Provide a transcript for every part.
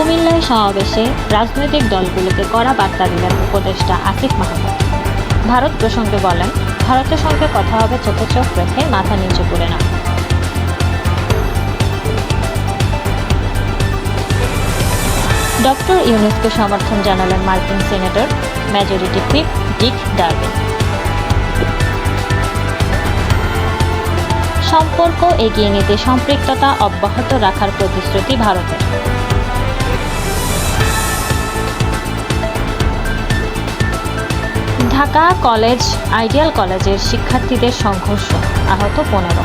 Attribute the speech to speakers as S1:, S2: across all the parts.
S1: কুমিল্লায় সমাবেশে রাজনৈতিক দলগুলোকে কড়া বার্তা দিলেন উপদেষ্টা আসিফ মাহমুদ। ভারত প্রসঙ্গে বলেন, ভারতের সঙ্গে কথা হবে চোখে চোখ রেখে, মাথা নিচু করে না। ডক্টর ইউনূসকে সমর্থন জানালেন মার্কিন সিনেটর মেজরিটি হুইপ ডিক ডারবিন। সম্পর্ক এগিয়ে নিতে সম্পৃক্ততা অব্যাহত রাখার প্রতিশ্রুতি ভারতের। ঢাকা কলেজ আইডিয়াল কলেজের শিক্ষার্থীদের সংঘর্ষ, আহত 15।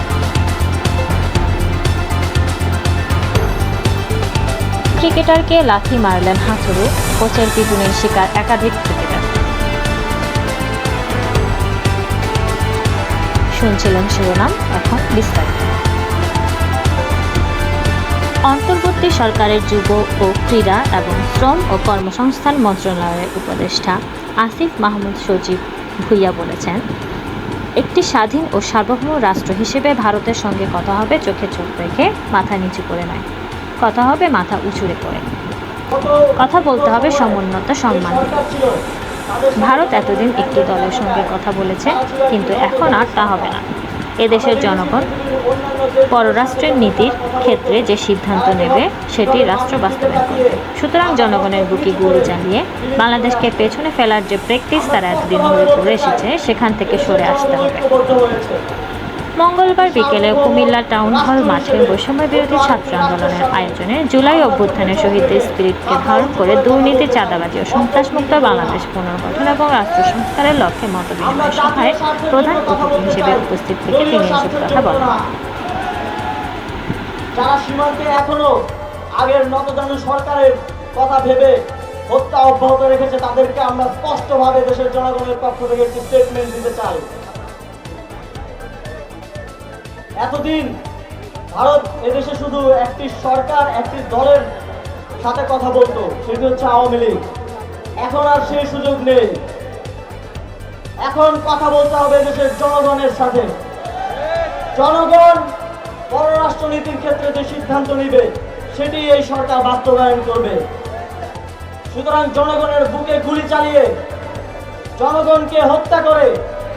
S1: ক্রিকেটারকে লাথি মারলেন হাথুরু, কোচের পিটুনির শিকার একাধিক ক্রিকেটার। শুনছিলেন শিরোনাম, এখন বিস্তারিত। অন্তর্বর্তী সরকারের যুব ও ক্রীড়া এবং শ্রম ও কর্মসংস্থান মন্ত্রণালয়ের উপদেষ্টা আসিফ মাহমুদ সজীব ভুইয়া বলেছেন, একটি স্বাধীন ও সার্বভৌম রাষ্ট্র হিসেবে ভারতের সঙ্গে কথা হবে চোখে চোখ রেখে, মাথা নিচু করে নয়। কথা হবে মাথা উঁচুড়ে করে। কথা বলতে হবে সমুন্নত সম্মান। ভারত এতদিন একটি দলের সঙ্গে কথা বলেছে, কিন্তু এখন আর তা হবে না। এদেশের জনগণ পররাষ্ট্রের নীতির ক্ষেত্রে যে সিদ্ধান্ত নেবে সেটি রাষ্ট্র বাস্তবায়ন করবে। সুতরাং জনগণের বুকে গুলি চালিয়ে বাংলাদেশকে পেছনে ফেলার যে প্র্যাকটিস তারা এতদিন ধরে করে এসেছে, সেখান থেকে সরে আসতে হবে। মঙ্গলবার বিকেলে কুমিল্লা টাউন হল মাঠে বৈষম্য বিরোধী ছাত্র আন্দোলনের আয়োজনে জুলাই অভ্যুত্থানের শহীদদের স্পিরিটকে ধারণ করে দুর্নীতি, চাঁদাবাজি ও সন্ত্রাসমুক্ত বাংলাদেশ পুনর্গঠন এবং রাষ্ট্র সংস্কারের লক্ষ্যে মতবিনিময় সভায় প্রধান অতিথি হিসেবে উপস্থিত থেকে তিনি এসব কথা বলেন।
S2: যারা সীমান্তে এখনো আগের নতজানু সরকারের কথা ভেবে হত্যা অব্যাহত রেখেছে, তাদেরকে আমরা স্পষ্টভাবে দেশের জনগণের পক্ষ থেকে একটি স্টেটমেন্ট দিতে চাই। এতদিন ভারত এদেশে শুধু একটি সরকার, একটি দলের সাথে কথা বলতো, সেটি হচ্ছে আওয়ামী লীগ। এখন আর সেই সুযোগ নেই। এখন কথা বলতে হবে দেশের জনগণের সাথে। জনগণ পররাষ্ট্রনীতির ক্ষেত্রে যে সিদ্ধান্ত নিবে সেটি এই সরকার বাস্তবায়ন করবে। সুতরাং জনগণের বুকে গুলি চালিয়ে, জনগণকে হত্যা করে,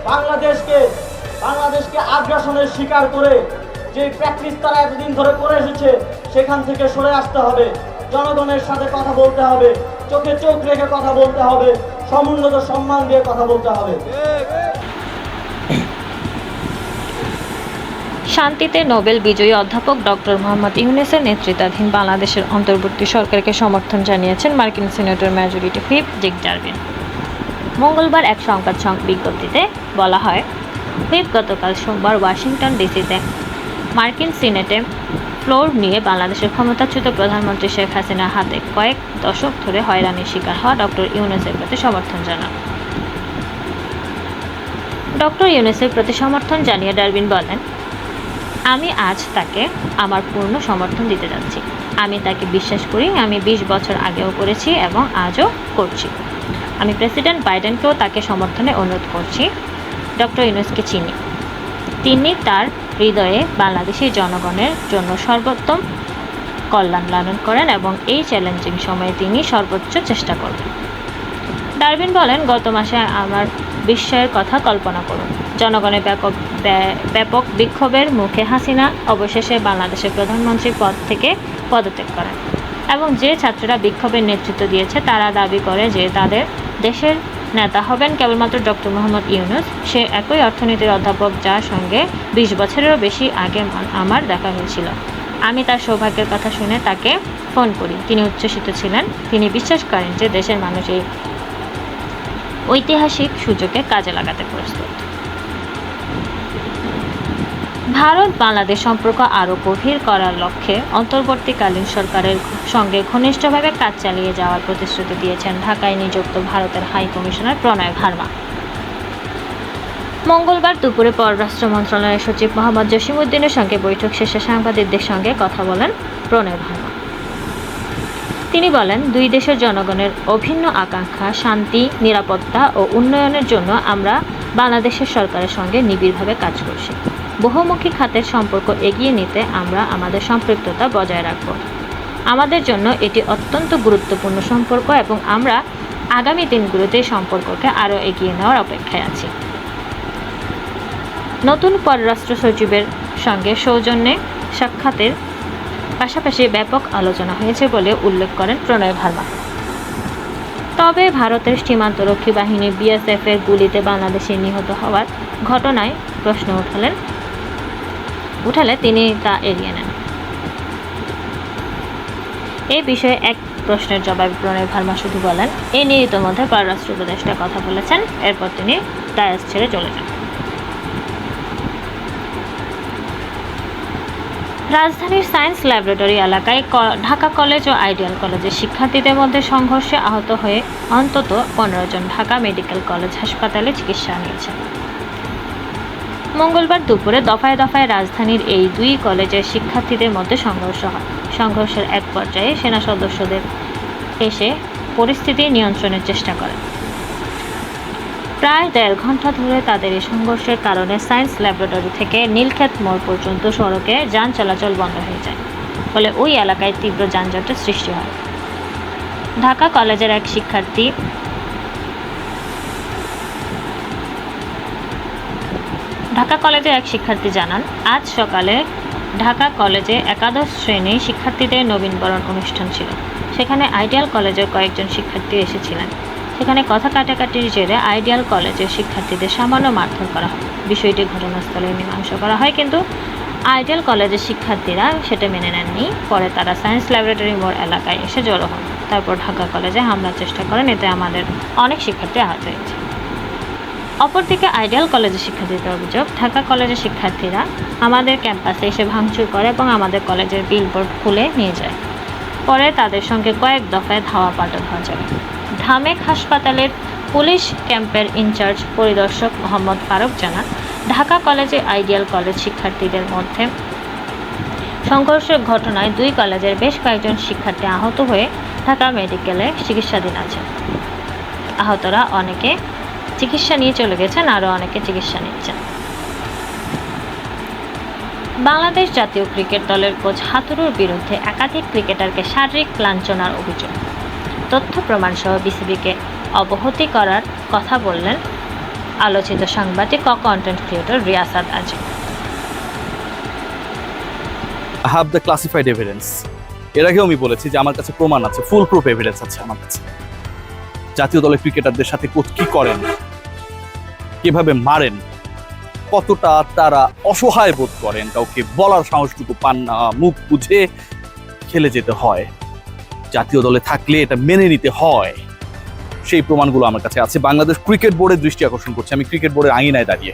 S2: বাংলাদেশকে আগ্রাসনের শিকার করে যে প্র্যাকটিস তারা এতদিন ধরে করে এসেছে, সেখান থেকে সরে আসতে হবে। জনগণের সাথে কথা বলতে হবে, চোখে চোখ রেখে কথা বলতে হবে, সমুন্নত সম্মান দিয়ে কথা বলতে হবে।
S1: শান্তিতে নোবেল বিজয়ী অধ্যাপক ডক্টর মোহাম্মদ ইউনূসের নেতৃত্বাধীন বাংলাদেশের অন্তর্বর্তী সরকারকে সমর্থন জানিয়েছেন মার্কিন সিনেটর মেজরিটি হুইপ ডিক ডারবিন। মঙ্গলবার এক সংবাদ বিজ্ঞপ্তিতে বলা হয়, হুইপ গতকাল সোমবার ওয়াশিংটন ডিসিতে মার্কিন সিনেটে ফ্লোর নিয়ে বাংলাদেশের ক্ষমতাচ্যুত প্রধানমন্ত্রী শেখ হাসিনার হাতে কয়েক দশক ধরে হয়রানির শিকার হওয়া ডক্টর ইউনূসের প্রতি সমর্থন জানান। ডক্টর ইউনূসের প্রতি সমর্থন জানিয়ে ডারবিন বলেন, আমি আজ তাকে আমার পূর্ণ সমর্থন দিতে যাচ্ছি। আমি তাকে বিশ্বাস করি। আমি 20 বছর আগেও করেছি এবং আজও করছি। আমি প্রেসিডেন্ট বাইডেনকেও তাকে সমর্থনে অনুরোধ করছি। ডক্টর ইউনূসকে চিনি। তিনি তার হৃদয়ে বাংলাদেশি জনগণের জন্য সর্বোত্তম কল্যাণ লালন করেন এবং এই চ্যালেঞ্জিং সময়ে তিনি সর্বোচ্চ চেষ্টা করবেন। ডারবিন বলেন, গত মাসে আমার বিস্ময়ের কথা কল্পনা করুন। জনগণের ব্যাপক বিক্ষোভের মুখে হাসিনা অবশেষে বাংলাদেশের প্রধানমন্ত্রীর পদ থেকে পদত্যাগ করেন এবং যে ছাত্ররা বিক্ষোভের নেতৃত্ব দিয়েছে তারা দাবি করে যে তাদের দেশের নেতা হবেন কেবলমাত্র ডক্টর মোহাম্মদ ইউনূস। সে একই অর্থনীতির অধ্যাপক যার সঙ্গে 20 বছরেরও বেশি আগে আমার দেখা হয়েছিল। আমি তার সৌভাগ্যের কথা শুনে তাকে ফোন করি। তিনি উচ্ছ্বসিত ছিলেন। তিনি বিশ্বাস করেন যে দেশের মানুষ এই ঐতিহাসিক সুযোগে কাজে লাগাতে প্রস্তুত। ভারত বাংলাদেশ সম্পর্ক আরও গভীর করার লক্ষ্যে অন্তর্বর্তীকালীন সরকারের সঙ্গে ঘনিষ্ঠভাবে কাজ চালিয়ে যাওয়ার প্রতিশ্রুতি দিয়েছেন ঢাকায় নিযুক্ত ভারতের হাই কমিশনার প্রণয় ভার্মা। মঙ্গলবার দুপুরে পররাষ্ট্র মন্ত্রণালয়ের সচিব মোহাম্মদ জসিমউদ্দিনের সঙ্গে বৈঠক শেষে সাংবাদিকদের সঙ্গে কথা বলেন প্রণয় ভার্মা। তিনি বলেন, দুই দেশের জনগণের অভিন্ন আকাঙ্ক্ষা শান্তি, নিরাপত্তা ও উন্নয়নের জন্য আমরা বাংলাদেশের সরকারের সঙ্গে নিবিড়ভাবে কাজ করছি। বহুমুখী খাতের সম্পর্ক এগিয়ে নিতে আমরা আমাদের সম্পৃক্ততা বজায় রাখব। আমাদের জন্য এটি অত্যন্ত গুরুত্বপূর্ণ সম্পর্ক এবং আমরা আগামী দিনগুলোতে এই সম্পর্ককে আরও এগিয়ে নেওয়ার অপেক্ষায় আছি। নতুন পররাষ্ট্র সচিবের সঙ্গে সৌজন্যে সাক্ষাতের পাশাপাশি ব্যাপক আলোচনা হয়েছে বলে উল্লেখ করেন প্রণয় ভার্মা। তবে ভারতের সীমান্তরক্ষী বাহিনী বিএসএফ এর গুলিতে বাংলাদেশে নিহত হওয়ার ঘটনায় প্রশ্ন উঠালে তিনি তা এড়িয়ে নেন। এই বিষয়ে এক প্রশ্নের জবাবে প্রণয় ভার্মা শুধু বলেন, এই নিয়ে ইতোমধ্যে পররাষ্ট্র উপদেষ্টা কথা বলেছেন। এরপর তিনি ডায়াস ছেড়ে চলে যান। রাজধানীর সায়েন্স ল্যাবরেটরি এলাকায় ঢাকা কলেজ ও আইডিয়াল কলেজের শিক্ষার্থীদের মধ্যে সংঘর্ষে আহত হয়ে অন্তত 15 জন ঢাকা মেডিকেল কলেজ হাসপাতালে চিকিৎসা নিয়েছেন। মঙ্গলবার দুপুরে দফায় দফায় রাজধানীর এই দুই কলেজের শিক্ষার্থীদের মধ্যে সংঘর্ষ হয়। সংঘর্ষের এক পর্যায়ে সেনা সদস্যদের এসে পরিস্থিতি নিয়ন্ত্রণের চেষ্টা করেন। প্রায় 1.5 ঘন্টা ধরে তাদের এই সংঘর্ষের কারণে সায়েন্স ল্যাবরেটরি থেকে নীলক্ষেত মোড় পর্যন্ত সড়কে যান চলাচল বন্ধ হয়ে যায়। ফলে ওই এলাকায় তীব্র যানজটের সৃষ্টি হয়। ঢাকা কলেজের এক শিক্ষার্থী জানান, আজ সকালে ঢাকা কলেজে একাদশ শ্রেণীর শিক্ষার্থীদের নবীনবরণ অনুষ্ঠান ছিল। সেখানে আইডিয়াল কলেজের কয়েকজন শিক্ষার্থী এসেছিলেন। সেখানে কথা কাটাকাটির জেরে আইডিয়াল কলেজের শিক্ষার্থীদের সামান্য মারধর করা হয়। বিষয়টি ঘটনাস্থলে মীমাংসা করা হয়, কিন্তু আইডিয়াল কলেজের শিক্ষার্থীরা সেটা মেনে নেননি। পরে তারা সায়েন্স ল্যাবরেটরি মোড় এলাকায় এসে জড়ো হন। তারপর ঢাকা কলেজে হামলার চেষ্টা করেন। এতে আমাদের অনেক শিক্ষার্থী আহত হয়েছে। অপরদিকে আইডিয়াল কলেজের শিক্ষার্থীদের অভিযোগ, ঢাকা কলেজের শিক্ষার্থীরা আমাদের ক্যাম্পাসে এসে ভাঙচুর করে এবং আমাদের কলেজের বিলবোর্ড খুলে নিয়ে যায়। পরে তাদের সঙ্গে কয়েক দফায় ধাওয়া পাল্টা ধাওয়া চলে। ঢামেক হাসপাতালের পুলিশ ক্যাম্পের ইনচার্জ পরিদর্শক মোহাম্মদ ফারুক জানান, ঢাকা কলেজে আইডিয়াল কলেজ শিক্ষার্থীদের মধ্যে সংঘর্ষের ঘটনায় দুই কলেজের বেশ কয়েকজন শিক্ষার্থী আহত হয়ে ঢাকা মেডিকেলে চিকিৎসাধীন আছেন। আহতরা অনেকে চিকিৎসা নিয়ে চলে গেছেন, আরও অনেকে চিকিৎসা নিচ্ছেন। বাংলাদেশ জাতীয় ক্রিকেট দলের কোচ হাতুরুর বিরুদ্ধে একাধিক ক্রিকেটারকে শারীরিক লাঞ্ছনার অভিযোগ, তথ্য প্রমাণ সহ বিসিবিকে অবহিত করার কথা বললেন আলোচিত সাংবাদিক ও কন্টেন্ট ক্রিয়েটর রিয়াসাত আজিম।
S3: I have the classified evidence. এর আগেও আমি বলেছি যে আমার কাছে প্রমাণ আছে, ফুল প্রুফ এভিডেন্স আছে আমার কাছে। জাতীয় দলের ক্রিকেটারদের সাথে কোচ কি করেন, কিভাবে মারেন, কতটা তারা অসহায় বোধ করেন, কাউকে বলার সাহসটুকু পান না, মুখ বুঝে খেলে যেতে হয়। জাতীয় দলে থাকলে এটা মেনে নিতে হয়, সেই প্রমাণগুলো আমার কাছে আছে। বাংলাদেশ ক্রিকেট বোর্ডের দৃষ্টি আকর্ষণ করছে, আমি ক্রিকেট বোর্ডের আঙিনায় দাঁড়িয়ে